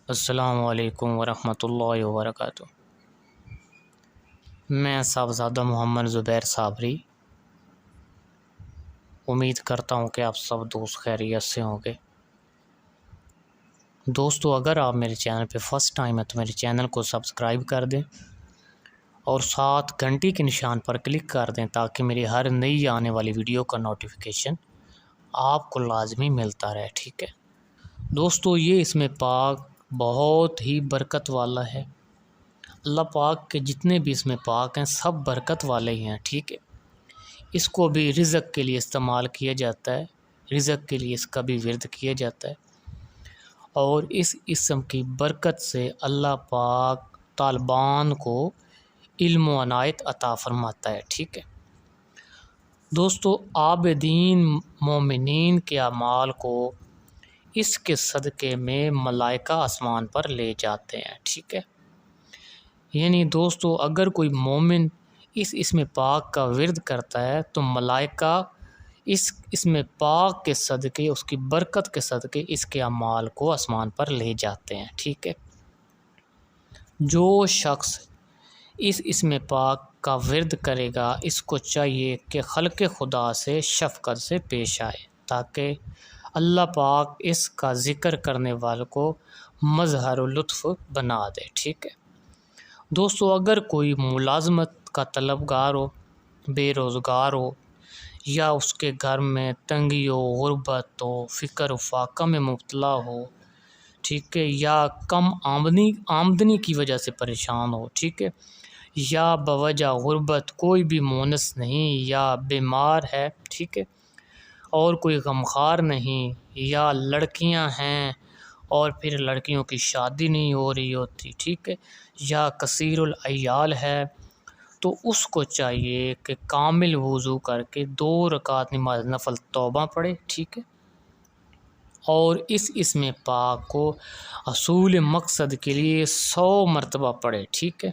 السلام علیکم ورحمۃ اللہ وبرکاتہ۔ میں صاحبزادہ محمد زبیر صابری امید کرتا ہوں کہ آپ سب دوست خیریت سے ہوں گے۔ دوستو، اگر آپ میرے چینل پہ فرسٹ ٹائم ہے تو میرے چینل کو سبسکرائب کر دیں اور ساتھ گھنٹی کے نشان پر کلک کر دیں تاکہ میری ہر نئی آنے والی ویڈیو کا نوٹیفیکیشن آپ کو لازمی ملتا رہے، ٹھیک ہے دوستو۔ یہ اسم پاک بہت ہی برکت والا ہے۔ اللہ پاک کے جتنے بھی اسم پاک ہیں سب برکت والے ہی ہیں، ٹھیک ہے۔ اس کو بھی رزق کے لیے استعمال کیا جاتا ہے، رزق کے لیے اس کا بھی ورد کیا جاتا ہے، اور اس اسم کی برکت سے اللہ پاک طالبان کو علم و عنایت عطا فرماتا ہے، ٹھیک ہے دوستو۔ عابدین مومنین کے اعمال کو اس کے صدقے میں ملائکہ آسمان پر لے جاتے ہیں، ٹھیک ہے۔ یعنی دوستو، اگر کوئی مومن اس اسم پاک کا ورد کرتا ہے تو ملائکہ اس اسم پاک کے صدقے، اس کی برکت کے صدقے اس کے اعمال کو آسمان پر لے جاتے ہیں، ٹھیک ہے۔ جو شخص اس اسم پاک کا ورد کرے گا اس کو چاہیے کہ خلق خدا سے شفقت سے پیش آئے تاکہ اللہ پاک اس کا ذکر کرنے والوں کو مظہر و لطف بنا دے، ٹھیک ہے دوستو۔ اگر کوئی ملازمت کا طلبگار ہو، بے روزگار ہو، یا اس کے گھر میں تنگی ہو، غربت ہو، فقر و فاقہ میں مبتلا ہو، ٹھیک ہے، یا کم آمدنی کی وجہ سے پریشان ہو، ٹھیک ہے، یا بوجہ غربت کوئی بھی مونس نہیں، یا بیمار ہے، ٹھیک ہے، اور کوئی غمخوار نہیں، یا لڑکیاں ہیں اور پھر لڑکیوں کی شادی نہیں ہو رہی ہوتی، ٹھیک ہے، یا کثیر العیال ہے، تو اس کو چاہیے کہ کامل وضو کر کے 2 رکعت نماز نفل توبہ پڑھے، ٹھیک ہے، اور اس اسم پاک کو حصول مقصد کے لیے 100 مرتبہ پڑھے، ٹھیک ہے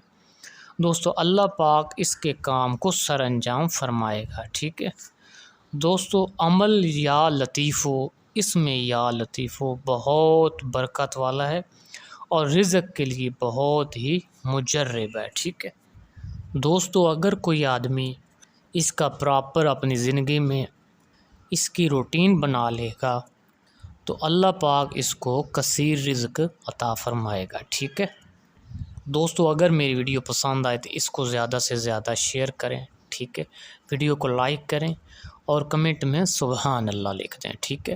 دوستو۔ اللہ پاک اس کے کام کو سر انجام فرمائے گا، ٹھیک ہے دوستو۔ عمل یا لطیفو، اسم یا لطیفو بہت برکت والا ہے اور رزق کے لیے بہت ہی مجرب ہے، ٹھیک ہے دوستو۔ اگر کوئی آدمی اس کا پراپر اپنی زندگی میں اس کی روٹین بنا لے گا تو اللہ پاک اس کو کثیر رزق عطا فرمائے گا، ٹھیک ہے دوستو۔ اگر میری ویڈیو پسند آئے تو اس کو زیادہ سے زیادہ شیئر کریں، ٹھیک ہے، ویڈیو کو لائک کریں اور کمنٹ میں سبحان اللہ لکھ دیں، ٹھیک ہے۔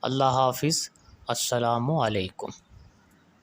اللہ حافظ، السلام علیکم۔